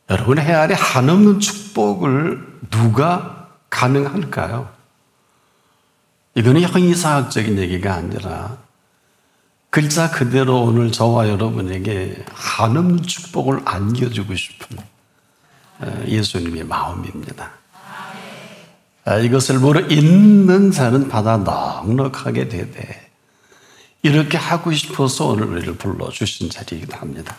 여러분, 해 아래 한없는 축복을 누가 가능할까요? 이거는 형이사학적인 얘기가 아니라 글자 그대로 오늘 저와 여러분에게 한없는 축복을 안겨주고 싶은 예수님의 마음입니다. 이것을 모르 있는 자는 받아 넉넉하게 되되, 이렇게 하고 싶어서 오늘 우리를 불러주신 자리이기도 합니다.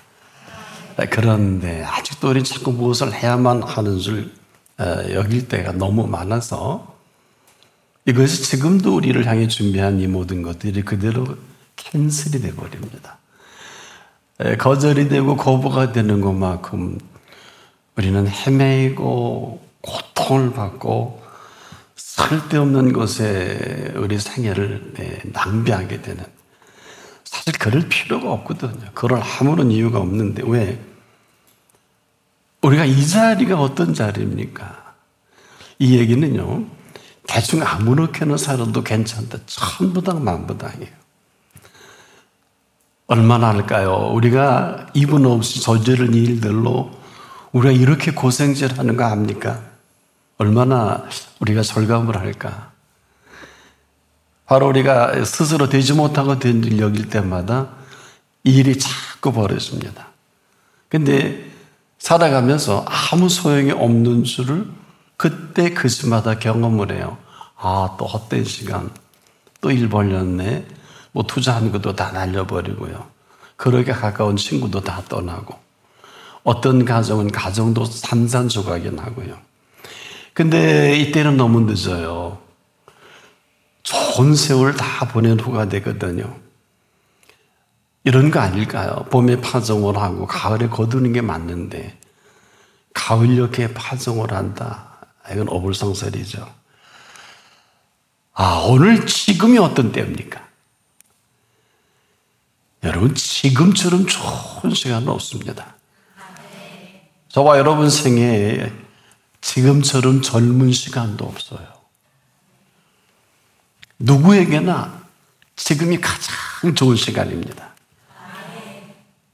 그런데 아직도 우리는 자꾸 무엇을 해야만 하는 줄 여길 때가 너무 많아서, 이것이 지금도 우리를 향해 준비한 이 모든 것들이 그대로 캔슬이 되어버립니다. 거절이 되고 거부가 되는 것만큼 우리는 헤매이고 고통을 받고 쓸데없는 것에 우리 생애를 낭비하게 되는, 사실 그럴 필요가 없거든요. 그럴 아무런 이유가 없는데 왜? 우리가 이 자리가 어떤 자리입니까? 이 얘기는요, 대충 아무렇게나 살아도 괜찮다, 천부당 만부당이에요. 얼마나 할까요? 우리가 이분 없이 저지른 일들로 우리가 이렇게 고생질하는 거 압니까? 얼마나 우리가 절감을 할까? 바로 우리가 스스로 되지 못하고 된 일 여길 때마다 이 일이 자꾸 벌어집니다. 근데 살아가면서 아무 소용이 없는 줄을 그때 그때마다 경험을 해요. 아, 또 헛된 시간, 또 일 벌렸네. 뭐 투자한 것도 다 날려버리고요. 그러게 가까운 친구도 다 떠나고, 어떤 가정은 가정도 산산조각이 나고요. 근데 이때는 너무 늦어요. 좋은 세월 다 보낸 후가 되거든요. 이런 거 아닐까요? 봄에 파종을 하고 가을에 거두는 게 맞는데 가을녘에 파종을 한다. 이건 어불성설이죠. 오늘 지금이 어떤 때입니까? 여러분, 지금처럼 좋은 시간은 없습니다. 저와 여러분 생애에 지금처럼 젊은 시간도 없어요. 누구에게나 지금이 가장 좋은 시간입니다.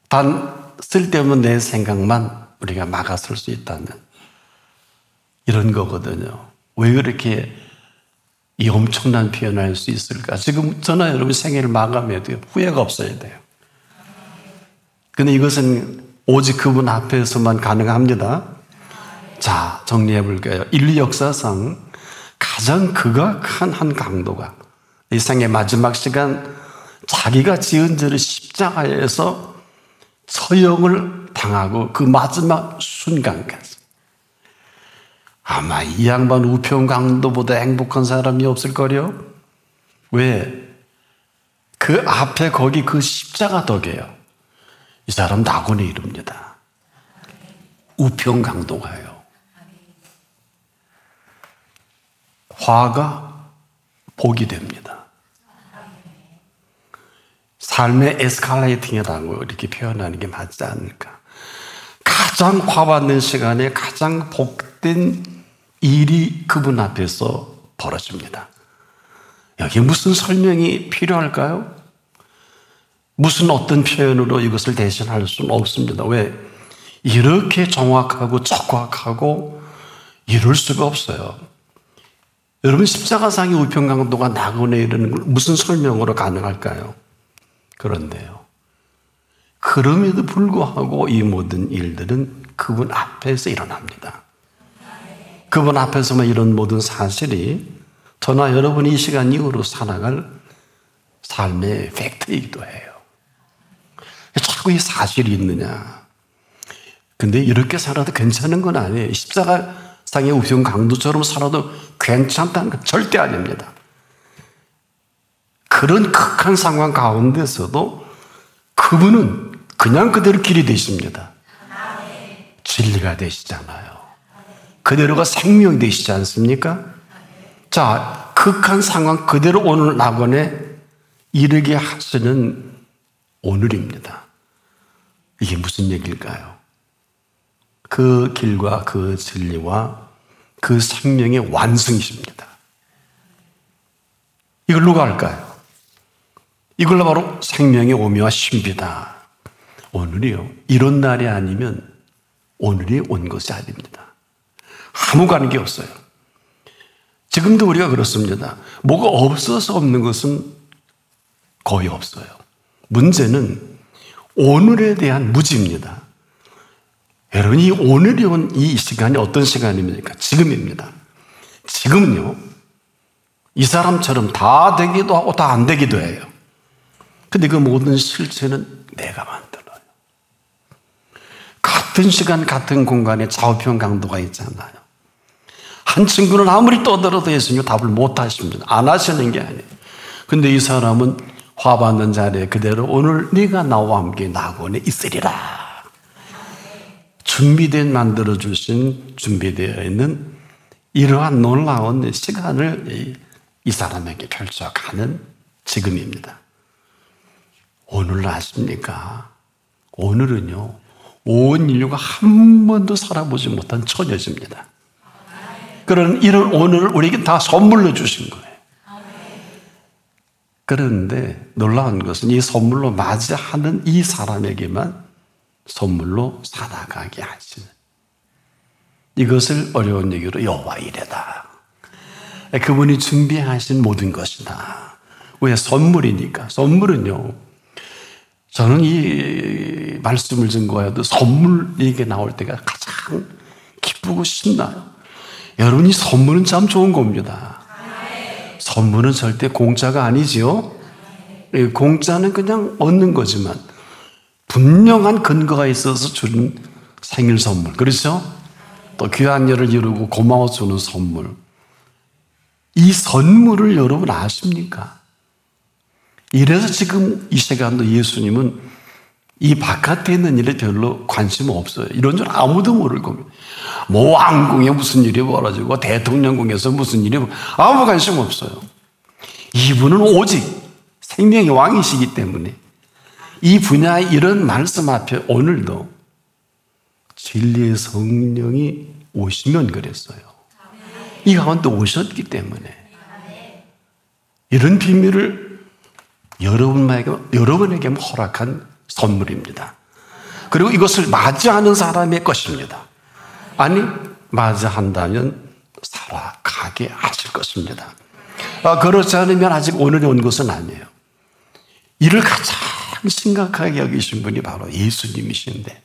단 쓸데없는 내 생각만 우리가 막아설 수 있다는 이런 거거든요. 왜 그렇게 이 엄청난 표현을 할 수 있을까? 지금 저나 여러분 생애를 마감해도 후회가 없어야 돼요. 근데 이것은 오직 그분 앞에서만 가능합니다. 자, 정리해 볼게요. 인류 역사상 가장 극악한 한 강도가 이 생의 마지막 시간 자기가 지은 죄를 십자가에서 처형을 당하고 그 마지막 순간까지, 아마 이 양반 우평 강도보다 행복한 사람이 없을 거요. 왜? 그 앞에 거기 그 십자가 덕이에요. 이 사람 낙원에 이릅니다. 우평 강도가요. 화가 복이 됩니다. 삶의 에스컬레이팅이라고 이렇게 표현하는 게 맞지 않을까? 가장 화받는 시간에 가장 복된 일이 그분 앞에서 벌어집니다. 여기 무슨 설명이 필요할까요? 무슨 어떤 표현으로 이것을 대신할 수는 없습니다. 왜? 이렇게 정확하고 적확하고 이럴 수가 없어요. 여러분, 십자가상의 우평강도가 낙원에 이르는 걸 무슨 설명으로 가능할까요? 그런데요, 그럼에도 불구하고 이 모든 일들은 그분 앞에서 일어납니다. 그분 앞에서만 이런 모든 사실이 저나 여러분이 이 시간 이후로 살아갈 삶의 팩트이기도 해요. 자꾸 이 사실이 있느냐? 근데 이렇게 살아도 괜찮은 건 아니에요. 십자가상의 우평 강도처럼 살아도 괜찮다는 건 절대 아닙니다. 그런 극한 상황 가운데서도 그분은 그냥 그대로 길이 되십니다. 진리가 되시잖아요. 그대로가 생명이 되시지 않습니까? 자, 극한 상황 그대로 오늘 낙원에 이르게 하시는 오늘입니다. 이게 무슨 얘기일까요? 그 길과 그 진리와 그 생명의 완성이십니다. 이걸 누가 할까요? 이걸로 바로 생명의 오묘와 신비다. 오늘이요, 이런 날이 아니면 오늘이 온 것이 아닙니다. 아무 관계 없어요. 지금도 우리가 그렇습니다. 뭐가 없어서 없는 것은 거의 없어요. 문제는 오늘에 대한 무지입니다. 여러분이 오늘이 온 이 시간이 어떤 시간입니까? 지금입니다. 지금은요, 이 사람처럼 다 되기도 하고 다 안 되기도 해요. 근데 그 모든 실체는 내가 만들어요. 같은 시간, 같은 공간에 좌우편 강도가 있잖아요. 한 친구는 아무리 떠들어도 예수님 답을 못 하십니다. 안 하시는 게 아니에요. 근데 이 사람은 화 받는 자리에 그대로 오늘 네가 나와 함께 낙원에 있으리라. 준비되어 있는 이러한 놀라운 시간을 이 사람에게 펼쳐가는 지금입니다. 오늘 아십니까? 오늘은요, 온 인류가 한 번도 살아보지 못한 처녀입니다. 그런 이런 오늘을 우리에게 다 선물로 주신 거예요. 그런데 놀라운 것은 이 선물로 맞이하는 이 사람에게만 선물로 살아가게 하시는, 이것을 어려운 얘기로 여호와 이레다. 그분이 준비하신 모든 것이다. 왜? 선물이니까. 선물은요, 저는 이 말씀을 증거해도 선물 얘기가 나올 때가 가장 기쁘고 신나요. 여러분이 선물은 참 좋은 겁니다. 선물은 절대 공짜가 아니지요. 공짜는 그냥 얻는 거지만 분명한 근거가 있어서 준 생일 선물, 그렇죠? 또 귀한 일을 이루고 고마워 주는 선물. 이 선물을 여러분 아십니까? 이래서 지금 이 시간도 예수님은 이 바깥에 있는 일에 별로 관심 없어요. 이런 줄 아무도 모를 겁니다. 뭐 왕궁에 무슨 일이 벌어지고 대통령궁에서 무슨 일이 아무 관심 없어요. 이분은 오직 생명의 왕이시기 때문에 이 분야의 이런 말씀 앞에 오늘도 진리의 성령이 오시면 그랬어요. 이 가운데 오셨기 때문에 이런 비밀을 여러분에게 허락한 선물입니다. 그리고 이것을 맞이하는 사람의 것입니다. 아니, 맞이한다면 살아가게 하실 것입니다. 그렇지 않으면 아직 오늘이 온 것은 아니에요. 이를 가장 심각하게 여기신 분이 바로 예수님이신데,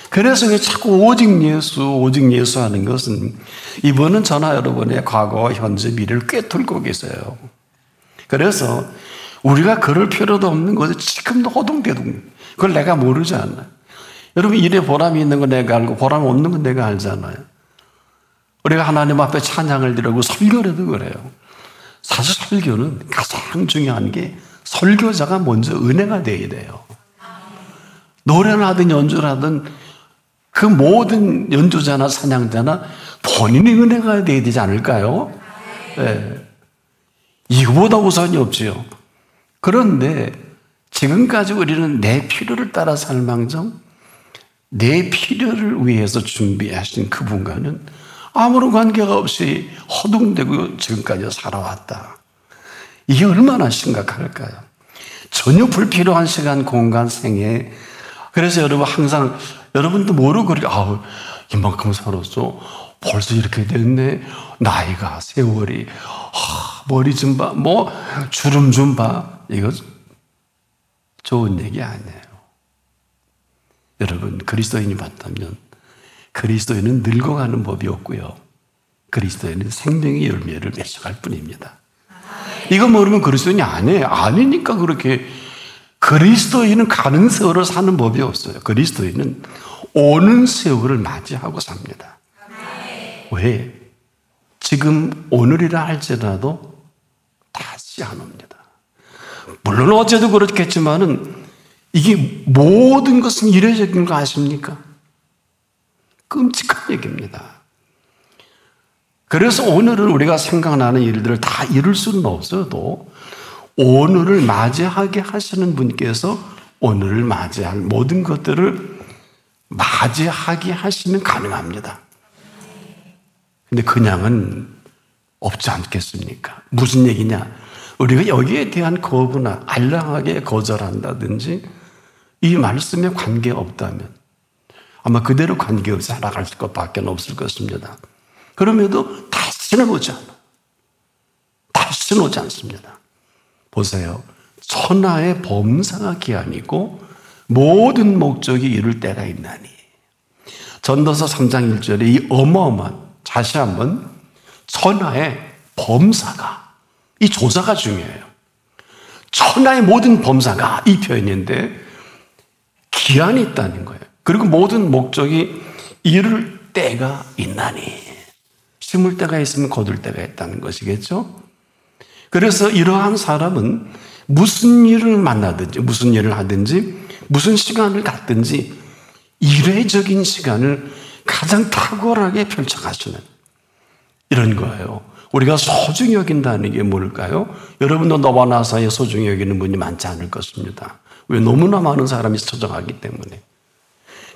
그래서 자꾸 오직 예수 하는 것은 이분은 저나 여러분의 과거와 현재 미래를 꿰뚫고 계세요. 그래서 우리가 그럴 필요도 없는 것을 지금도 허둥대둥, 그걸 내가 모르지 않아요. 여러분, 일에 보람이 있는 건 내가 알고 보람 없는 건 내가 알잖아요. 우리가 하나님 앞에 찬양을 드리고 설교라도 그래요. 사실 설교는 가장 중요한 게 설교자가 먼저 은혜가 돼야 돼요. 노래를 하든 연주를 하든 그 모든 연주자나 찬양자나 본인이 은혜가 돼야 되지 않을까요? 네. 이거보다 우선이 없지요. 그런데 지금까지 우리는 내 필요를 따라 살망정 내 필요를 위해서 준비하신 그분과는 아무런 관계가 없이 허둥대고 지금까지 살아왔다. 이게 얼마나 심각할까요? 전혀 불필요한 시간, 공간, 생애. 그래서 여러분 항상 여러분도 모르고 그렇게 이만큼 살았어. 벌써 이렇게 됐네. 나이가, 세월이, 머리 좀 봐, 주름 좀 봐. 이거 좋은 얘기 아니에요. 여러분, 그리스도인이 맞다면 그리스도인은 늙어가는 법이 없고요. 그리스도인은 생명의 열매를 맺어갈 뿐입니다. 이거 모르면 그리스도인이 아니에요. 아니니까 그렇게. 그리스도인은 가는 세월을 사는 법이 없어요. 그리스도인은 오는 세월을 맞이하고 삽니다. 왜? 지금 오늘이라 할지라도 다시 안 옵니다. 물론 어제도 그렇겠지만은 이게 모든 것은 이례적인 거 아십니까? 끔찍한 얘기입니다. 그래서 오늘은 우리가 생각나는 일들을 다 이룰 수는 없어도 오늘을 맞이하게 하시는 분께서 오늘을 맞이할 모든 것들을 맞이하게 하시면 가능합니다. 근데 그냥은 없지 않겠습니까? 무슨 얘기냐? 우리가 여기에 대한 거부나 알량하게 거절한다든지 이 말씀에 관계없다면 아마 그대로 관계없이 살아갈 것밖에 없을 것입니다. 그럼에도 다시는 오지 않아. 다시는 오지 않습니다. 보세요. 천하의 범사가 기한이고 모든 목적이 이룰 때가 있나니. 전도서 3장 1절에 이 어마어마한, 다시 한번 천하의 범사가, 이 조사가 중요해요. 천하의 모든 범사가 이 표현인데 기한이 있다는 거예요. 그리고 모든 목적이 이룰 때가 있나니. 심을 때가 있으면 거둘 때가 있다는 것이겠죠. 그래서 이러한 사람은 무슨 일을 만나든지 무슨 일을 하든지 무슨 시간을 갖든지 이례적인 시간을 가장 탁월하게 펼쳐가시는 이런 거예요. 우리가 소중히 여긴다는 게 뭘까요? 여러분도 너와 나 사이에 소중히 여기는 분이 많지 않을 것입니다. 왜? 너무나 많은 사람이 찾아가기 때문에.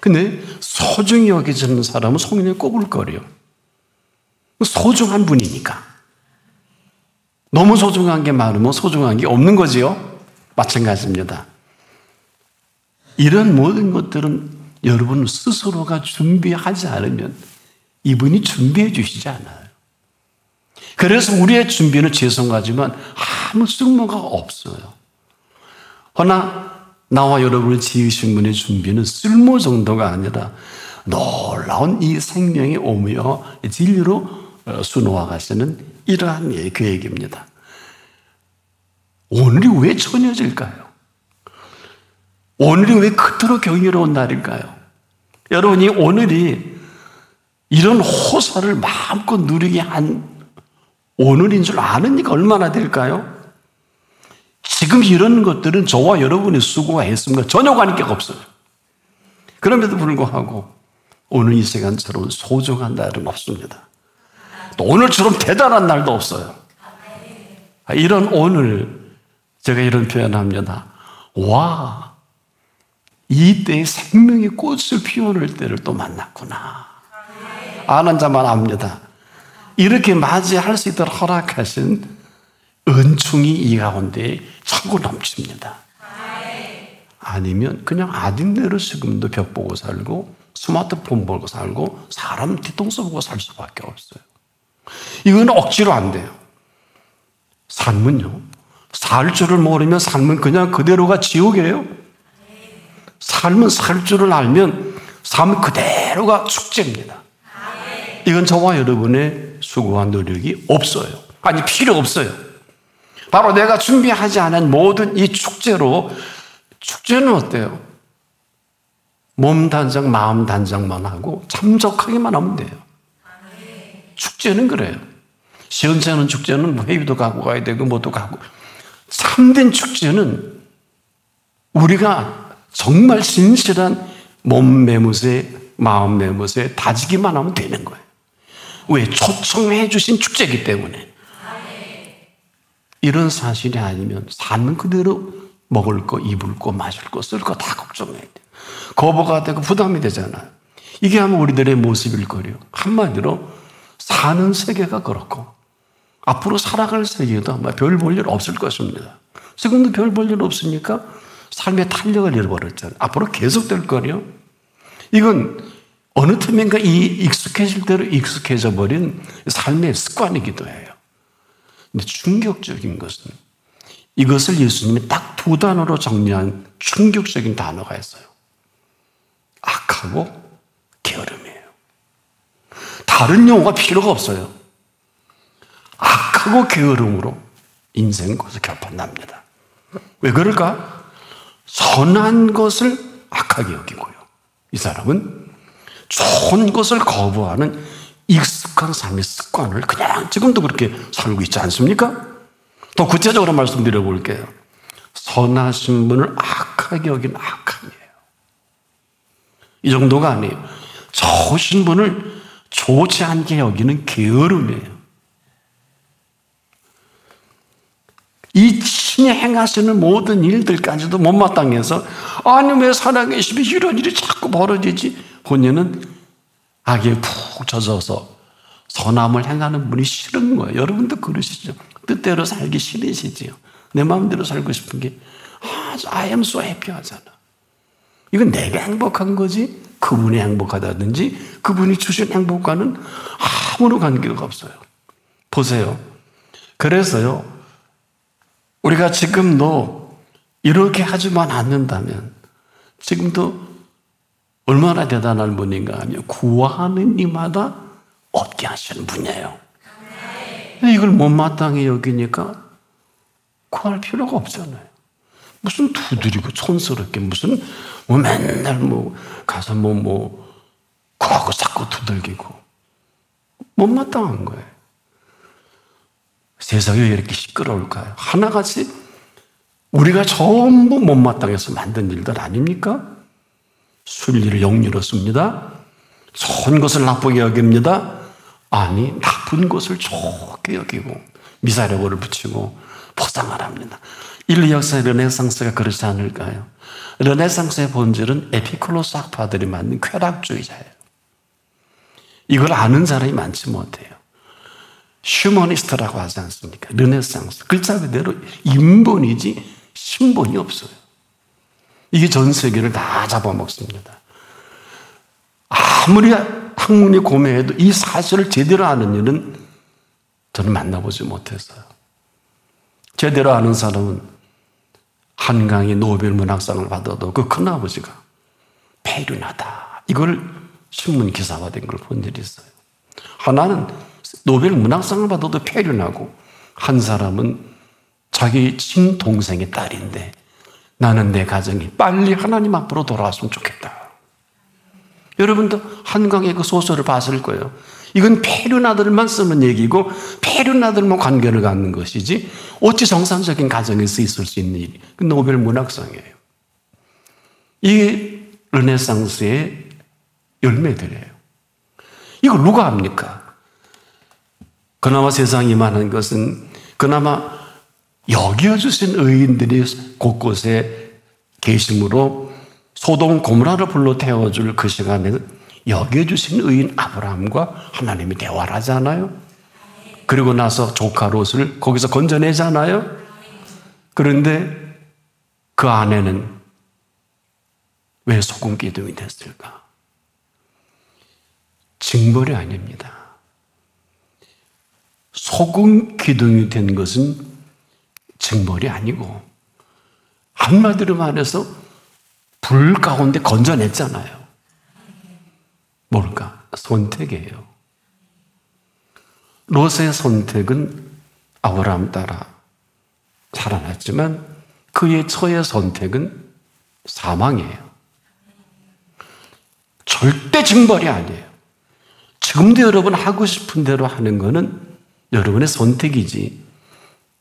근데 소중히 여기지는 사람은 성령이 꼬불거려요. 소중한 분이니까. 너무 소중한 게 많으면 소중한 게 없는 거지요. 마찬가지입니다. 이런 모든 것들은 여러분 스스로가 준비하지 않으면 이분이 준비해 주시지 않아요. 그래서 우리의 준비는 죄송하지만 아무 쓸모가 없어요. 허나 나와 여러분을 지으신 분의 준비는 쓸모 정도가 아니라 놀라운 이 생명이 오며 진리로 수놓아 가시는 이러한 그 얘기입니다. 오늘이 왜 전혀질까요? 오늘이 왜 그토록 경이로운 날일까요? 여러분이 오늘이 이런 호사를 마음껏 누리게 한 오늘인 줄 아는 이가 얼마나 될까요? 지금 이런 것들은 저와 여러분의 수고와 애씀과 전혀 관계가 없어요. 그럼에도 불구하고 오늘 이 시간처럼 소중한 날은 없습니다. 또 오늘처럼 대단한 날도 없어요. 이런 오늘 제가 이런 표현합니다. 와, 이때의 생명의 꽃을 피워낼 때를 또 만났구나. 아는 자만 압니다. 이렇게 맞이할 수 있도록 허락하신 은총이 이 가운데 차고 넘칩니다. 아니면 그냥 아닌 대로 지금도 벽 보고 살고 스마트폰 보고 살고 사람 뒤통수 보고 살 수밖에 없어요. 이건 억지로 안 돼요. 삶은요, 살 줄을 모르면 삶은 그냥 그대로가 지옥이에요. 삶은 살 줄을 알면 삶 그대로가 축제입니다. 이건 저와 여러분의 수고한 노력이 없어요. 아니, 필요 없어요. 바로 내가 준비하지 않은 모든 이 축제로, 축제는 어때요? 몸 단장, 마음 단장만 하고 참석하기만 하면 돼요. 축제는 그래요. 시원찮은 축제는 뭐 회의도 가고 가야 되고 뭐도 가고. 참된 축제는 우리가 정말 진실한 몸 매무새, 마음 매무새 다지기만 하면 되는 거예요. 왜? 초청해 주신 축제이기 때문에. 이런 사실이 아니면 삶은 그대로 먹을 거, 입을 거, 마실 거, 쓸 거 다 걱정해야 돼요. 거부가 되고 부담이 되잖아요. 이게 아마 우리들의 모습일 거예요. 한마디로 사는 세계가 그렇고 앞으로 살아갈 세계도 아마 별 볼 일 없을 것입니다. 지금도 별 볼 일 없으니까 삶의 탄력을 잃어버렸잖아요. 앞으로 계속될 거예요. 이건 어느 틈인가 이 익숙해질 대로 익숙해져 버린 삶의 습관이기도 해요. 근데 충격적인 것은 이것을 예수님이 딱 두 단어로 정리한 충격적인 단어가 있어요. 악하고 게으름이에요. 다른 용어가 필요가 없어요. 악하고 게으름으로 인생 것을 결판납니다. 왜 그럴까? 선한 것을 악하게 여기고요. 이 사람은 좋은 것을 거부하는 익숙한 삶의 습관을 그냥 지금도 그렇게 살고 있지 않습니까? 더 구체적으로 말씀드려 볼게요. 선하신 분을 악하게 여기는 악함이에요. 이 정도가 아니에요. 좋으신 분을 좋지 않게 여기는 게으름이에요. 이 신이 행하시는 모든 일들까지도 못마땅해서 아니 왜 살아계시면 이런 일이 자꾸 벌어지지? 본인은 악에 푹 젖어서 선함을 행하는 분이 싫은 거예요. 여러분도 그러시죠? 뜻대로 살기 싫으시지요. 내 마음대로 살고 싶은 게 I am so happy 하잖아. 이건 내가 행복한 거지 그분이 행복하다든지 그분이 주신 행복과는 아무런 관계가 없어요. 보세요. 그래서요, 우리가 지금도 이렇게 하지만 않는다면 지금도 얼마나 대단한 분인가 하면 구하는 이마다 얻게 하시는 분이에요. 이걸 못마땅히 여기니까 구할 필요가 없잖아요. 무슨 두드리고 촌스럽게 무슨 맨날 가서 구하고 자꾸 두들기고 못마땅한 거예요. 세상이 왜 이렇게 시끄러울까요? 하나같이 우리가 전부 못마땅해서 만든 일들 아닙니까? 순리를 역리로 씁니다. 좋은 것을 나쁘게 여깁니다. 아니, 나쁜 것을 좋게 여기고 미사려고를 붙이고 포장을 합니다. 인류 역사의 르네상스가 그렇지 않을까요? 르네상스의 본질은 에피쿠로스 학파들이 만든 쾌락주의자예요. 이걸 아는 사람이 많지 못해요. 휴머니스트라고 하지 않습니까? 르네상스. 글자 그대로 인본이지 신본이 없어요. 이게 전 세계를 다 잡아먹습니다. 아무리 학문이 고매해도 이 사실을 제대로 아는 일은 저는 만나보지 못했어요. 제대로 아는 사람은 한강이 노벨 문학상을 받아도 그 큰아버지가 폐륜하다. 이걸 신문 기사화된 걸 본 일이 있어요. 하나는 노벨 문학상을 받아도 폐륜하고 한 사람은 자기 친동생의 딸인데 나는 내 가정이 빨리 하나님 앞으로 돌아왔으면 좋겠다. 여러분도 한강의 그 소설을 봤을 거예요. 이건 폐륜아들만 쓰는 얘기고 폐륜아들만 관계를 갖는 것이지 어찌 정상적인 가정에서 있을 수 있는 일이 노벨 문학상이에요. 이게 르네상스의 열매들이에요. 이걸 누가 합니까? 그나마 세상이 많은 것은 그나마 여겨주신 의인들이 곳곳에 계심으로 소돔 고모라를 불러 태워줄 그 시간에 여겨주신 의인 아브라함과 하나님이 대화를 하잖아요. 그리고 나서 조카 롯을 거기서 건져내잖아요. 그런데 그 아내는 왜 소금 기둥이 됐을까? 징벌이 아닙니다. 소금 기둥이 된 것은 징벌이 아니고 한마디로 말해서 불 가운데 건져냈잖아요. 뭘까? 선택이에요. 롯의 선택은 아브라함 따라 살아났지만 그의 처의 선택은 사망이에요. 절대 징벌이 아니에요. 지금도 여러분 하고 싶은 대로 하는 거는 여러분의 선택이지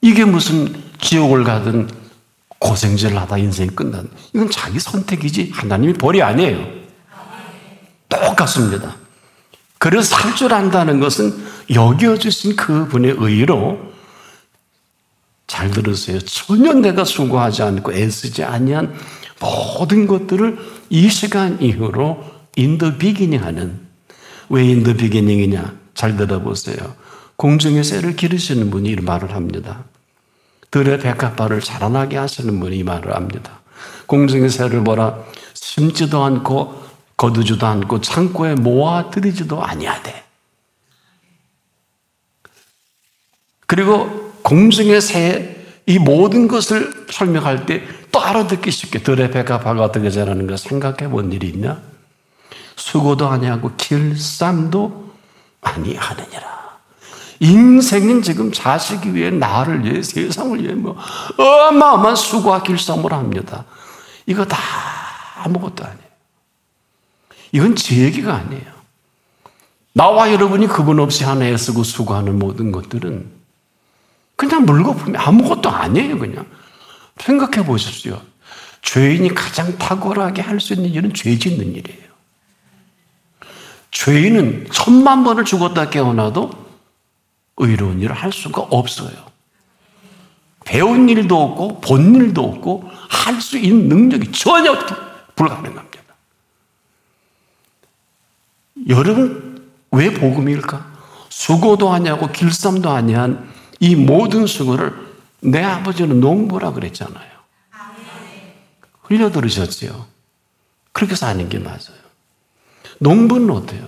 이게 무슨 지옥을 가든 고생질을 하다 인생이 끝난 이건 자기 선택이지 하나님의 벌이 아니에요. 똑같습니다. 그래서 살 줄 안다는 것은 여겨주신 그분의 의로 잘 들으세요. 전혀 내가 수고하지 않고 애쓰지 아니한 모든 것들을 이 시간 이후로 in the beginning 하는 왜 in the beginning이냐 잘 들어보세요. 공중의 새를 기르시는 분이 이 말을 합니다. 들의 백합화를 자라나게 하시는 분이 이 말을 합니다. 공중의 새를 심지도 않고 거두지도 않고 창고에 모아들이지도 아니하되 그리고 공중의 새의 이 모든 것을 설명할 때 또 알아듣기 쉽게 들의 백합화가 어떻게 자라는가 생각해 본 일이 있냐? 수고도 아니하고 길쌈도 아니하느니라. 인생은 지금 자식이 위해 나를 위해 세상을 위해 어마어마한 수고와 길쌈을 합니다. 이거 다 아무것도 아니에요. 이건 제 얘기가 아니에요. 나와 여러분이 그분 없이 하나 애쓰고 수고하는 모든 것들은 그냥 물거품이 아무것도 아니에요. 그냥 생각해 보십시오. 죄인이 가장 탁월하게 할 수 있는 일은 죄 짓는 일이에요. 죄인은 10,000번을 죽었다 깨어나도 의로운 일을 할 수가 없어요. 배운 일도 없고 본 일도 없고 할 수 있는 능력이 전혀 불가능합니다. 여러분 왜 복음일까? 수고도 아니하고 길쌈도 아니한 이 모든 수고를 내 아버지는 농부라 그랬잖아요. 흘려 들으셨지요? 그렇게 사는 게 맞아요. 농부는 어때요?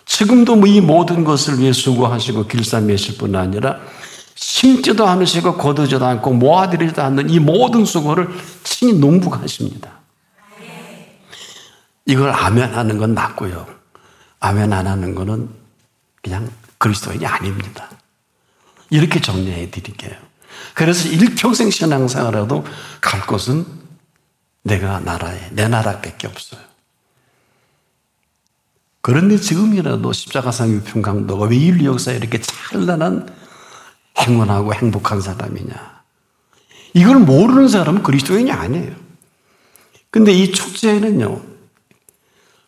지금도 뭐 이 모든 것을 위해 수고하시고 길쌈이실 뿐 아니라 심지도 않으시고 거두지도 않고 모아들이지도 않는 이 모든 수고를 친히 농부가 하십니다. 이걸 아멘 하는 건 맞고요. 아멘 안 하는 거는 그냥 그리스도인이 아닙니다. 이렇게 정리해 드릴게요. 그래서 일평생 신앙생활에도 갈 곳은 내가 나라에 내 나라밖에 없어요. 그런데 지금이라도 십자가상 유품 강도가 왜 인류 역사에 이렇게 찬란한 행운하고 행복한 사람이냐? 이걸 모르는 사람은 그리스도인이 아니에요. 근데 이 축제에는요,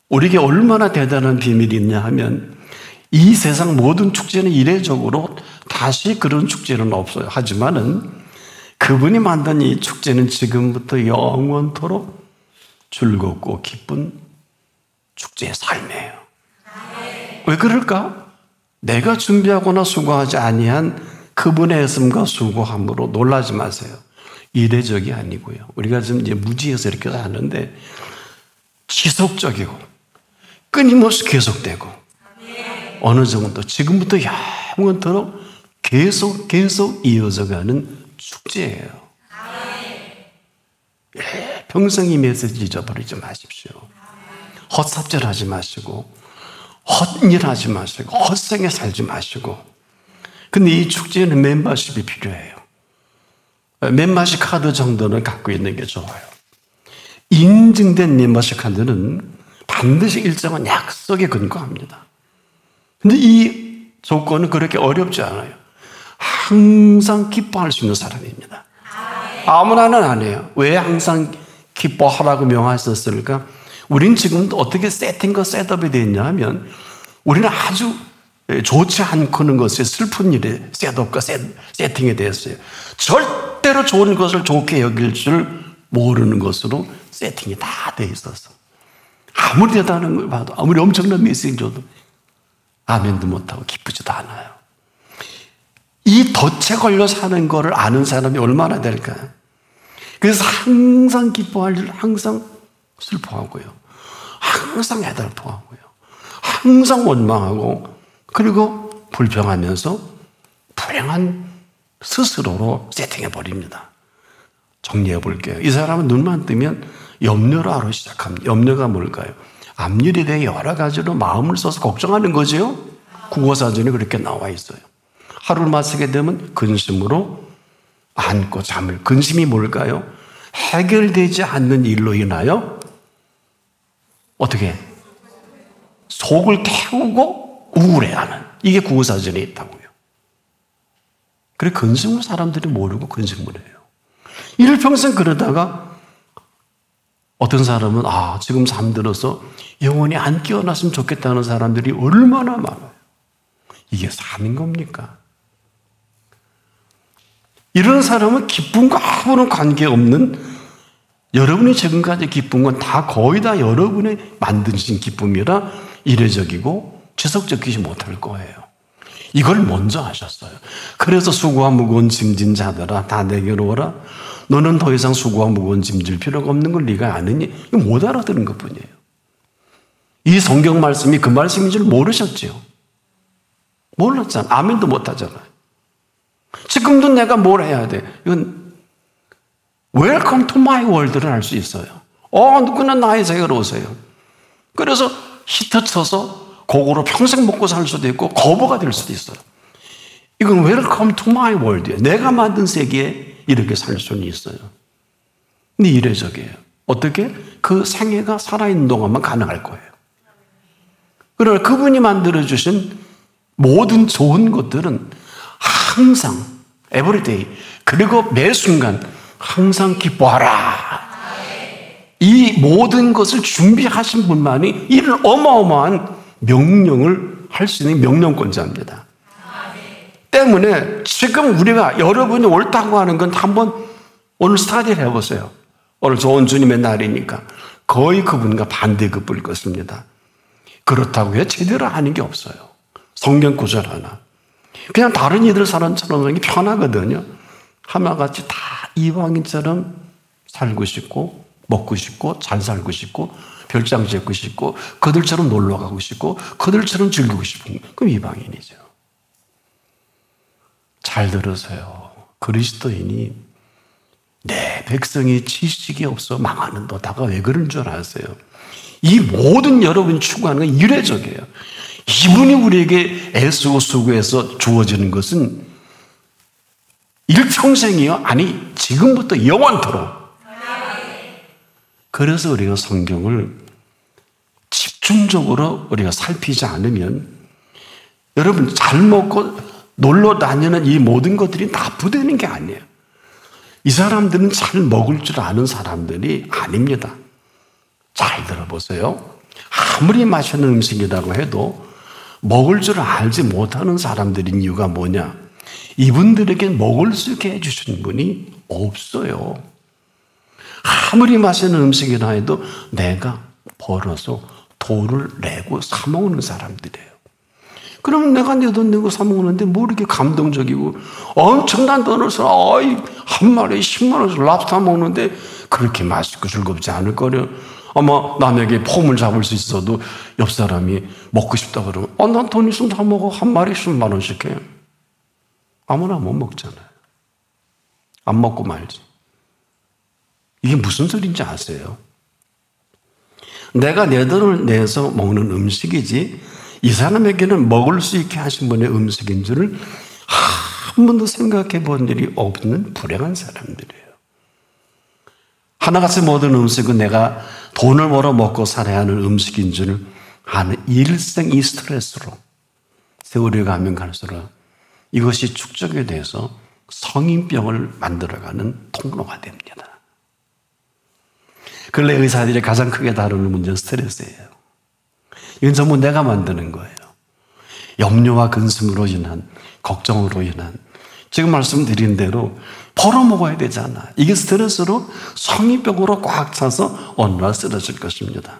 우리에게 얼마나 대단한 비밀이 있냐 하면 이 세상 모든 축제는 이례적으로 다시 그런 축제는 없어요. 하지만은 그분이 만든 이 축제는 지금부터 영원토록 즐겁고 기쁜 축제의 삶이에요. 왜 그럴까? 내가 준비하거나 수고하지 아니한 그분의 애씀과 수고함으로 놀라지 마세요. 이례적이 아니고요. 우리가 지금 이제 무지해서 이렇게 하는데 지속적이고 끊임없이 계속되고 어느 정도 지금부터 영원토록 계속 이어져가는 축제예요. 평생 이 메시지 잊어버리지 마십시오. 헛삽질하지 마시고 헛일하지 마시고 헛생에 살지 마시고. 근데 이 축제에는 멤버십이 필요해요. 멤버십 카드 정도는 갖고 있는 게 좋아요. 인증된 멤버십 카드는 반드시 일정한 약속에 근거합니다. 근데 이 조건은 그렇게 어렵지 않아요. 항상 기뻐할 수 있는 사람입니다. 아무나는 안 해요. 왜 항상 기뻐하라고 명하셨을까? 우린 지금 어떻게 세팅과 셋업이 되어 있냐 하면 우리는 아주 좋지 않고는 것에 슬픈 일에 셋업과 세팅이 되었어요. 절대로 좋은 것을 좋게 여길 줄 모르는 것으로 세팅이 다 되어 있어서 아무리 대단한 걸 봐도 아무리 엄청난 메시지 줘도 아멘도 못하고 기쁘지도 않아요. 이 덫에 걸려 사는 거를 아는 사람이 얼마나 될까요? 그래서 항상 기뻐할 일 항상 슬퍼하고요. 항상 애달퍼하고요. 항상 원망하고 그리고 불평하면서 불행한 스스로로 세팅해버립니다. 정리해 볼게요. 이 사람은 눈만 뜨면 염려로 하루 시작합니다. 염려가 뭘까요? 앞일에 대해 여러 가지로 마음을 써서 걱정하는 거죠. 국어사전에 그렇게 나와 있어요. 하루를 마치게 되면 근심으로 안고 잠을. 근심이 뭘까요? 해결되지 않는 일로 인하여 어떻게 속을 태우고 우울해하는, 이게 국어사전에 있다고요. 그래 근심을 사람들이 모르고 근심을 해요. 일평생 그러다가 어떤 사람은 지금 잠들어서 영원히 안 깨어났으면 좋겠다는 사람들이 얼마나 많아요. 이게 삶인 겁니까? 이런 사람은 기쁨과 아무런 관계없는, 여러분이 지금까지 기쁜 건 다 거의 다 여러분이 만드신 기쁨이라 이례적이고 지속적이지 못할 거예요. 이걸 먼저 하셨어요. 그래서 수고와 무거운 짐진 자들아 다 내게로 오라. 너는 더 이상 수고와 무거운 짐질 필요가 없는 걸 네가 아느니? 이거 못 알아들은 것뿐이에요. 이 성경 말씀이 그 말씀인 줄 모르셨죠? 몰랐잖아. 아멘도 못 하잖아요. 지금도 내가 뭘 해야 돼? 이건 Welcome to my world를 할 수 있어요. 누구나 나의 세계로 오세요. 그래서 히트 쳐서 고거로 평생 먹고 살 수도 있고 거부가 될 수도 있어요. 이건 Welcome to my world이에요. 내가 만든 세계에 이렇게 살 수는 있어요. 근데 이례적이에요. 어떻게? 그 생애가 살아있는 동안만 가능할 거예요. 그러나 그분이 만들어주신 모든 좋은 것들은 항상 everyday 그리고 매 순간 항상 기뻐하라. 이 모든 것을 준비하신 분만이 이런 어마어마한 명령을 할 수 있는 명령권자입니다. 때문에 지금 우리가 여러분이 옳다고 하는 건 한번 오늘 스타디를 해보세요. 오늘 좋은 주님의 날이니까 거의 그분과 반대급부일 것입니다. 그렇다고 해 제대로 하는 게 없어요. 성경 구절 하나. 그냥 다른 이들 사람처럼 하는 게 편하거든요. 하나같이 다 이방인처럼 살고 싶고 먹고 싶고 잘 살고 싶고 별장 짓고 싶고 그들처럼 놀러 가고 싶고 그들처럼 즐기고 싶은 그럼 이방인이죠. 잘 들으세요. 그리스도인이 내 백성이 지식이 없어 망하는 도다가 왜 그런 줄 아세요? 이 모든 여러분이 추구하는 건 이례적이에요. 이분이 우리에게 애쓰고 수고해서 주어지는 것은 일평생이요? 아니 지금부터 영원토록. 그래서 우리가 성경을 집중적으로 우리가 살피지 않으면 여러분 잘 먹고 놀러 다니는 이 모든 것들이 나쁘다는 게 아니에요. 이 사람들은 잘 먹을 줄 아는 사람들이 아닙니다. 잘 들어보세요. 아무리 맛있는 음식이라고 해도 먹을 줄 알지 못하는 사람들인 이유가 뭐냐? 이분들에게 먹을 수 있게 해주신 분이 없어요. 아무리 맛있는 음식이라 해도 내가 벌어서 돈을 내고 사 먹는 사람들이에요. 그러면 내가 내 돈 내고 사 먹는데 뭐 이렇게 감동적이고 엄청난 돈을 써 한 마리에 10만 원씩 랍스터 먹는데 그렇게 맛있고 즐겁지 않을 거려. 아마 남에게 폼을 잡을 수 있어도 옆 사람이 먹고 싶다 그러면 난 돈 있으면 다 먹어. 한 마리 10만 원씩 해. 아무나 못 먹잖아요. 안 먹고 말지. 이게 무슨 소리인지 아세요? 내가 내 돈을 내서 먹는 음식이지 이 사람에게는 먹을 수 있게 하신 분의 음식인 줄을 한 번도 생각해 본 일이 없는 불행한 사람들이에요. 하나같이 모든 음식은 내가 돈을 벌어 먹고 살아야 하는 음식인 줄 아는 일생 이 스트레스로 세월이 가면 갈수록 이것이 축적이 돼서 성인병을 만들어가는 통로가 됩니다. 근래 의사들이 가장 크게 다루는 문제는 스트레스예요. 이건 전부 내가 만드는 거예요. 염려와 근심으로 인한, 걱정으로 인한, 지금 말씀드린 대로 벌어먹어야 되잖아. 이게 스트레스로 성인병으로 꽉 차서 어느 날 쓰러질 것입니다.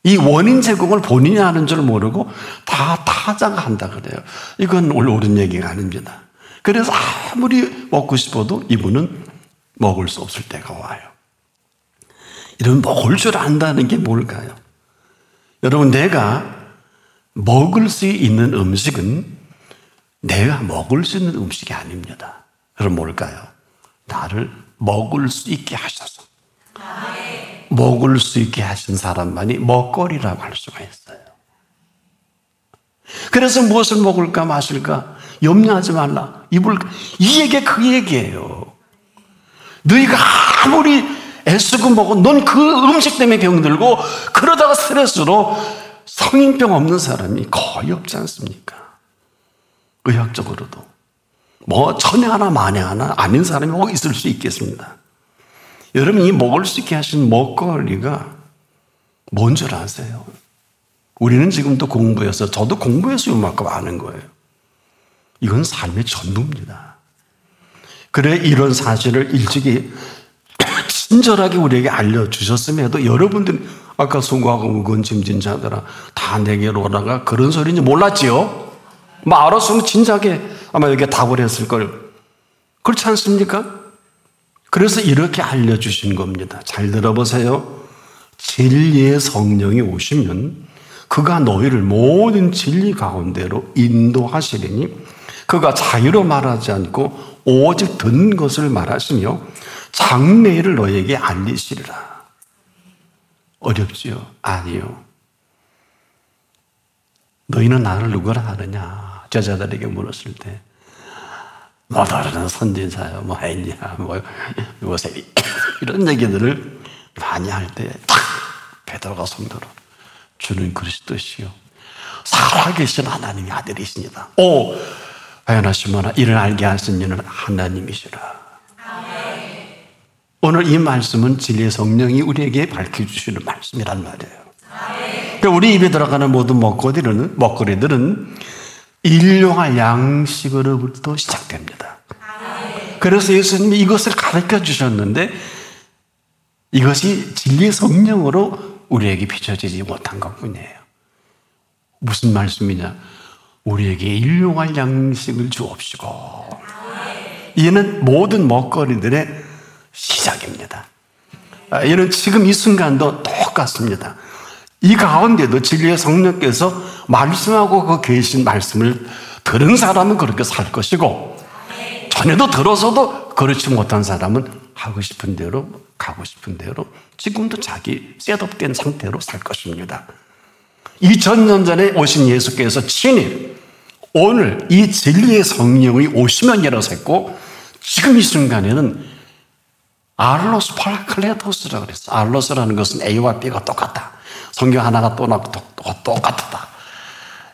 이 원인 제공을 본인이 하는 줄 모르고 다 타자가 한다 그래요. 이건 옳은 얘기가 아닙니다. 그래서 아무리 먹고 싶어도 이분은 먹을 수 없을 때가 와요. 이런 먹을 줄 안다는 게 뭘까요? 여러분, 내가 먹을 수 있는 음식은 내가 먹을 수 있는 음식이 아닙니다. 그럼 뭘까요? 나를 먹을 수 있게 하셔서. 먹을 수 있게 하신 사람만이 먹거리라고 할 수가 있어요. 그래서 무엇을 먹을까 마실까 염려하지 말라. 이 얘기 그 얘기예요. 너희가 아무리 애쓰고 먹어 넌 그 음식 때문에 병들고 그러다가 스트레스로 성인병 없는 사람이 거의 없지 않습니까? 의학적으로도 뭐 천에 하나 만에 하나 아닌 사람이 뭐 있을 수 있겠습니다. 여러분, 이 먹을 수 있게 하신 먹거리가 뭔 줄 아세요? 우리는 지금도 공부해서, 저도 공부해서 이만큼 아는 거예요. 이건 삶의 전부입니다. 그래 이런 사실을 일찍이 친절하게 우리에게 알려주셨음에도 여러분들이 아까 수고하고 무거운 짐진 자들아 다 내게로 오라가 그런 소리인지 몰랐지요? 뭐 알았으면 진작에 아마 여기에 답을 했을 걸. 그렇지 않습니까? 그래서 이렇게 알려주신 겁니다. 잘 들어보세요. 진리의 성령이 오시면 그가 너희를 모든 진리 가운데로 인도하시리니 그가 자유로 말하지 않고 오직 듣는 것을 말하시며 장래일을 너희에게 알리시리라. 어렵지요? 아니요. 너희는 나를 누구라 하느냐? 제자들에게 물었을 때 못 알아는 선지자요, 뭐 엘리야, 뭐 요셉이 이런 얘기들을 많이 할 때 베드로가 성도로 주는 그리스도시요 살아계신 하나님의 아들이십니다. 오, 바요나 시몬아, 이를 알게 하신 이는 하나님이시라. 오늘 이 말씀은 진리의 성령이 우리에게 밝혀주시는 말씀이란 말이에요. 그러니까 우리 입에 들어가는 모든 먹거리들은 일용할 양식으로부터 시작됩니다. 그래서 예수님이 이것을 가르쳐 주셨는데 이것이 진리의 성령으로 우리에게 비춰지지 못한 것뿐이에요. 무슨 말씀이냐? 우리에게 일용할 양식을 주옵시고. 이는 모든 먹거리들의 시작입니다. 이런 지금 이 순간도 똑같습니다. 이 가운데도 진리의 성령께서 말씀하고 계신 말씀을 들은 사람은 그렇게 살 것이고, 전에도 들어서도 그렇지 못한 사람은 하고 싶은 대로 가고 싶은 대로 지금도 자기 셋업된 상태로 살 것입니다. 2000년 전에 오신 예수께서 친히 오늘 이 진리의 성령이 오시면이라고 했고, 지금 이 순간에는 알로스 파라클레토스라고 그랬어요. 알로스라는 것은 A와 B가 똑같다. 성경 하나가 또 나고 똑같다.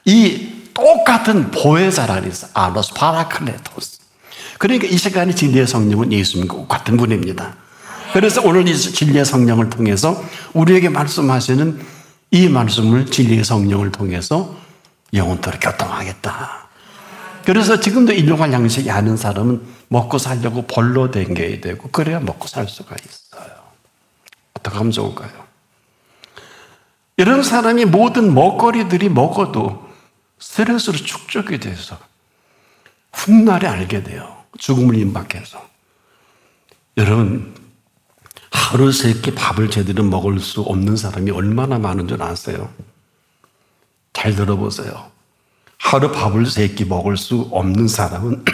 이 똑같은 보혜사라고 그랬어요. 알로스 파라클레토스. 그러니까 이 시간에 진리의 성령은 예수님과 같은 분입니다. 그래서 오늘 이 진리의 성령을 통해서 우리에게 말씀하시는 이 말씀을 진리의 성령을 통해서 영혼들을 교통하겠다. 그래서 지금도 일용할 양식이 아는 사람은 먹고 살려고 벌로 댕겨야 되고, 그래야 먹고 살 수가 있어요. 어떻게 하면 좋을까요? 이런 사람이 모든 먹거리들이 먹어도 스트레스로 축적이 돼서 훗날에 알게 돼요. 죽음을 임박해서. 여러분, 하루 세 끼 밥을 제대로 먹을 수 없는 사람이 얼마나 많은 줄 아세요? 잘 들어보세요. 하루 밥을 세 끼 먹을 수 없는 사람은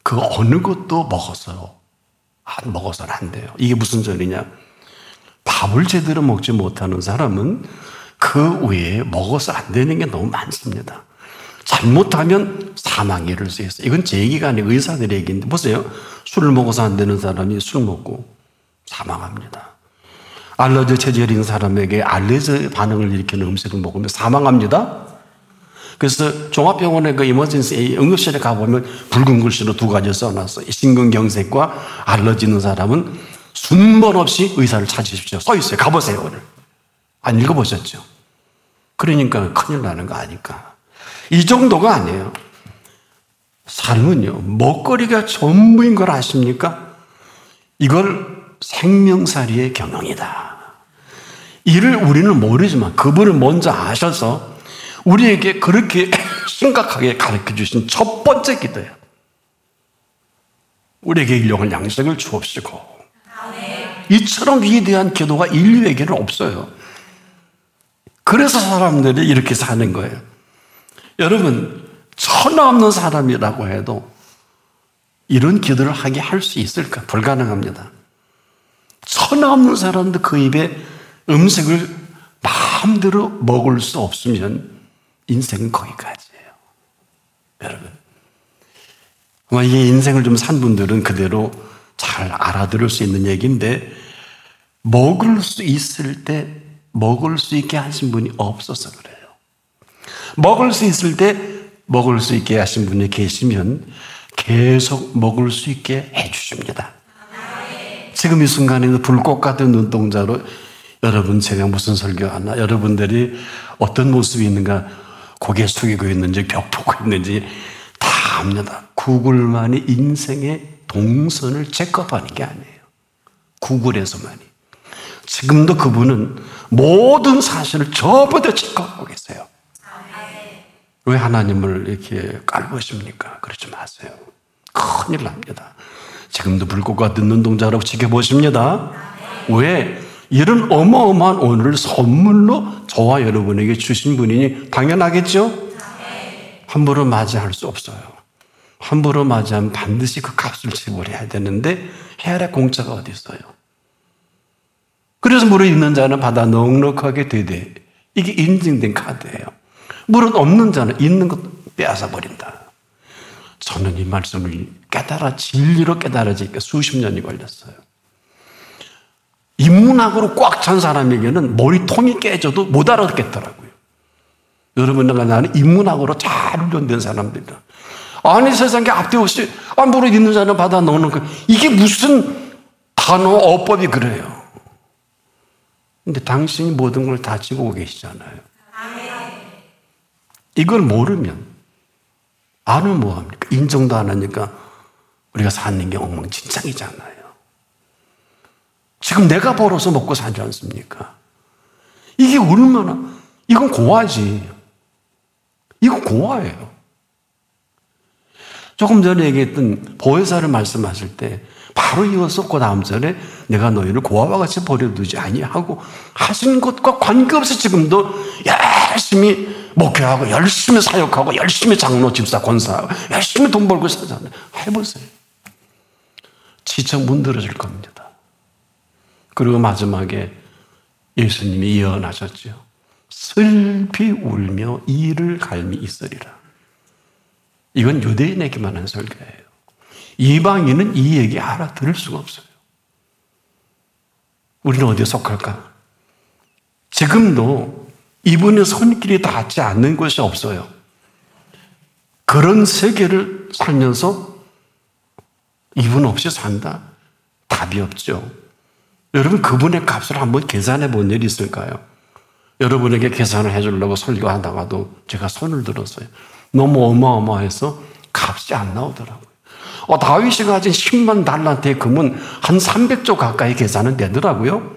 그 어느 것도 먹어서는 안 돼요. 이게 무슨 소리냐? 밥을 제대로 먹지 못하는 사람은 그 외에 먹어서 안 되는 게 너무 많습니다. 잘못하면 사망에 이를 수 있어요. 이건 제 얘기가 아니고 의사들의 얘기인데, 보세요. 술을 먹어서 안 되는 사람이 술 먹고 사망합니다. 알러지 체질인 사람에게 알레르기 반응을 일으키는 음식을 먹으면 사망합니다. 그래서 종합병원의 그 이머전시 응급실에 가보면 붉은 글씨로 두 가지 써놨어요. 심근경색과 알러지 있는 사람은 순번 없이 의사를 찾으십시오. 써 있어요. 가보세요, 오늘. 안 읽어보셨죠? 그러니까 큰일 나는 거 아니까. 이 정도가 아니에요. 삶은요, 먹거리가 전부인 걸 아십니까? 이걸 생명살이의 경영이다. 이를 우리는 모르지만 그분을 먼저 아셔서 우리에게 그렇게 심각하게 가르쳐 주신 첫 번째 기도예요. 우리에게 일용할 양식을 주옵시고. 이처럼 위대한 기도가 인류에게는 없어요. 그래서 사람들이 이렇게 사는 거예요. 여러분, 천하 없는 사람이라고 해도 이런 기도를 하게 할 수 있을까? 불가능합니다. 천하 없는 사람도 그 입에 음식을 마음대로 먹을 수 없으면 인생은 거기까지예요. 여러분, 아마 이 인생을 좀 산 분들은 그대로 잘 알아들을 수 있는 얘기인데, 먹을 수 있을 때 먹을 수 있게 하신 분이 없어서 그래요. 먹을 수 있을 때 먹을 수 있게 하신 분이 계시면 계속 먹을 수 있게 해주십니다. 지금 이 순간에는 불꽃 같은 눈동자로 여러분, 제가 무슨 설교하나, 여러분들이 어떤 모습이 있는가, 고개 숙이고 있는지 벽 보고 있는지 다 압니다. 구글만이 인생의 동선을 체크업하는 게 아니에요. 구글에서만이. 지금도 그분은 모든 사실을 전부 다 체크하고 계세요. 왜 하나님을 이렇게 깔보십니까? 그러지 마세요. 큰일 납니다. 지금도 불꽃과 듣는 동자라고 지켜보십니다. 왜? 이런 어마어마한 오늘을 선물로 저와 여러분에게 주신 분이니 당연하겠죠? 함부로 맞이할 수 없어요. 함부로 맞이하면 반드시 그 값을 지불해야 되는데 해야 공짜가 어디 있어요? 그래서 물을 있는 자는 받아 넉넉하게 되되, 이게 인증된 카드예요. 물은 없는 자는 있는 것 빼앗아 버린다. 저는 이 말씀을 진리로 깨달아지니까 수십 년이 걸렸어요. 인문학으로 꽉 찬 사람에게는 머리통이 깨져도 못 알아듣겠더라고요. 여러분과 나는 인문학으로 잘 훈련된 사람들이다. 아니, 세상에 앞뒤 없이 물을 있는 자는 받아 넣는 거, 이게 무슨 단어 어법이 그래요. 근데 당신이 모든 걸 다 지고 계시잖아요. 이걸 모르면, 알면 뭐합니까? 인정도 안 하니까 우리가 사는 게 엉망진창이잖아요. 지금 내가 벌어서 먹고 사지 않습니까? 이게 얼마나, 이건 고아지. 이건 고아예요. 조금 전에 얘기했던 보혜사를 말씀하실 때 바로 이어서 그 다음 절에 내가 너희를 고아와 같이 버려두지 아니하고 하신 것과 관계없이 지금도 열심히 목회하고 열심히 사역하고 열심히 장로, 집사, 권사하고 열심히 돈 벌고 살잖아요. 해보세요. 지쳐 문드러질 겁니다. 그리고 마지막에 예수님이 예언하셨죠. 슬피 울며 이를 갈미 있으리라. 이건 유대인에게만 한 설교예요. 이방인은 이 얘기 알아들을 수가 없어요. 우리는 어디에 속할까? 지금도 이분의 손길이 닿지 않는 곳이 없어요. 그런 세계를 살면서 이분 없이 산다? 답이 없죠. 여러분, 그분의 값을 한번 계산해 본 일이 있을까요? 여러분에게 계산을 해주려고 설교하다가도 제가 손을 들었어요. 너무 어마어마해서 값이 안 나오더라고요. 다윗이 가진 10만 달란트의 금은 한 300조 가까이 계산은 되더라고요.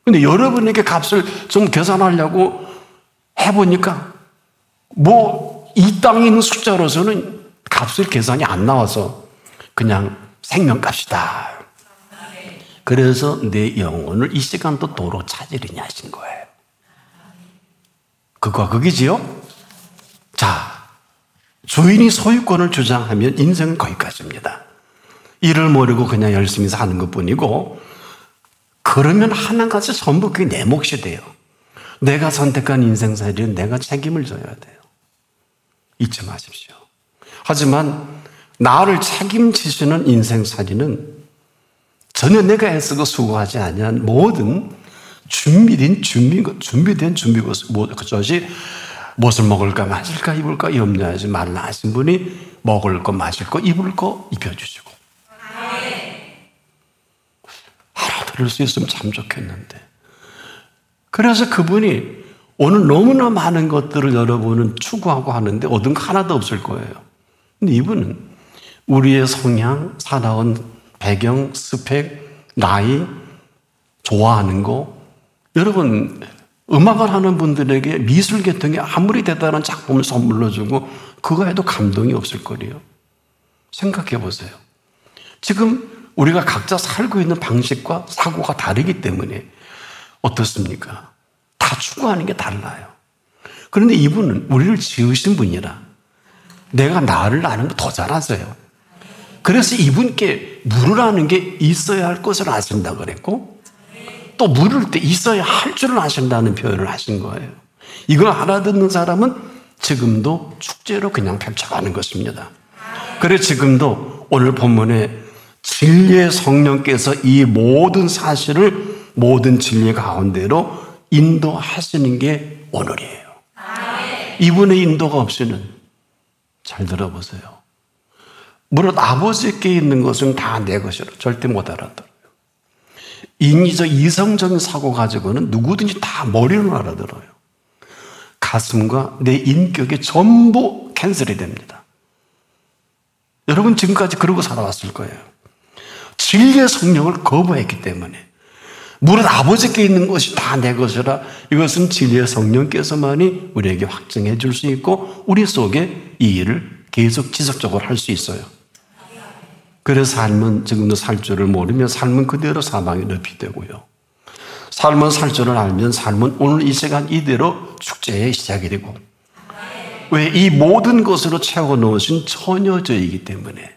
근데 여러분에게 값을 좀 계산하려고 해보니까 이 땅에 있는 숫자로서는 값을 계산이 안 나와서 그냥 생명값이다. 그래서 내 영혼을 이 시간도 도로 찾으리냐 하신 거예요. 그거와 극이지요? 자, 주인이 소유권을 주장하면 인생은 거기까지입니다. 일을 모르고 그냥 열심히 사는 것뿐이고, 그러면 하나같이 전부 그게 내 몫이 돼요. 내가 선택한 인생살이는 내가 책임을 져야 돼요. 잊지 마십시오. 하지만 나를 책임지시는 인생살이는 전혀 내가 애쓰고 수고하지 아니한 모든 준비된 그것이 무엇을 먹을까 마실까 입을까 염려하지 말라 하신 분이 먹을 거 마실 거 입을 거 입혀주시고. 알아들을 수 있으면 참 좋겠는데. 그래서 그분이 오늘 너무나 많은 것들을 여러분은 추구하고 하는데 얻은 거 하나도 없을 거예요. 근데 이분은 우리의 성향, 살아온 배경, 스펙, 나이, 좋아하는 거, 여러분 음악을 하는 분들에게 미술 계통에 아무리 대단한 작품을 선물로 주고 그거 해도 감동이 없을 거래요. 생각해 보세요. 지금 우리가 각자 살고 있는 방식과 사고가 다르기 때문에 어떻습니까? 다 추구하는 게 달라요. 그런데 이분은 우리를 지으신 분이라 내가 나를 아는 거 더 잘 아세요. 그래서 이분께 물으라는 게 있어야 할 것을 아신다고 그랬고, 또 물을 때 있어야 할 줄을 아신다는 표현을 하신 거예요. 이걸 알아듣는 사람은 지금도 축제로 그냥 펼쳐가는 것입니다. 그래서 지금도 오늘 본문에 진리의 성령께서 이 모든 사실을 모든 진리 가운데로 인도하시는 게 오늘이에요. 이분의 인도가 없이는, 잘 들어보세요, 무릇 아버지께 있는 것은 다 내 것이라 절대 못 알아들어요. 인위적 이성적인 사고 가지고는 누구든지 다 머리로 알아들어요. 가슴과 내 인격이 전부 캔슬이 됩니다. 여러분 지금까지 그러고 살아왔을 거예요. 진리의 성령을 거부했기 때문에. 무릇 아버지께 있는 것이 다 내 것이라, 이것은 진리의 성령께서만이 우리에게 확증해 줄 수 있고 우리 속에 이 일을 계속 지속적으로 할 수 있어요. 그래서 삶은 지금도 살 줄을 모르면 삶은 그대로 사망에 늪이 되고요. 삶은 살 줄을 알면 삶은 오늘 이 시간 이대로 축제의 시작이 되고, 왜? 이 모든 것으로 채워 넣으신 처녀제이기 때문에.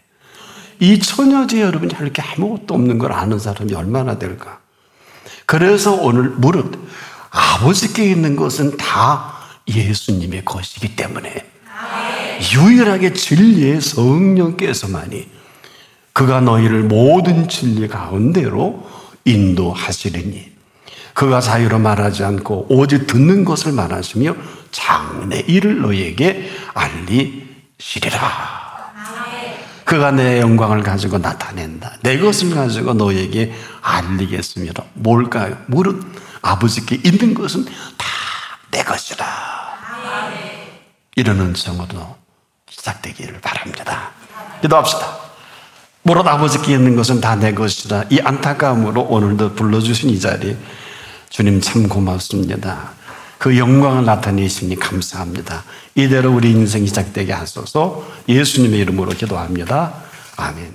이 처녀제 여러분이 할 게 아무것도 없는 걸 아는 사람이 얼마나 될까? 그래서 오늘 무릇 아버지께 있는 것은 다 예수님의 것이기 때문에 유일하게 진리의 성령께서만이 그가 너희를 모든 진리 가운데로 인도하시리니 그가 자유로 말하지 않고 오직 듣는 것을 말하시며 장래 일을 너희에게 알리시리라. 그가 내 영광을 가지고 나타낸다. 내 것을 가지고 너희에게 알리겠습니다. 뭘까요? 무릇 아버지께 있는 것은 다 내 것이라. 이런 은총으로 시작되기를 바랍니다. 기도합시다. 무릇 아버지께 있는 것은 다 내 것이라. 이 안타까움으로 오늘도 불러주신 이 자리, 주님 참 고맙습니다. 그 영광을 나타내시니 감사합니다. 이대로 우리 인생이 시작되게 하소서. 예수님의 이름으로 기도합니다. 아멘.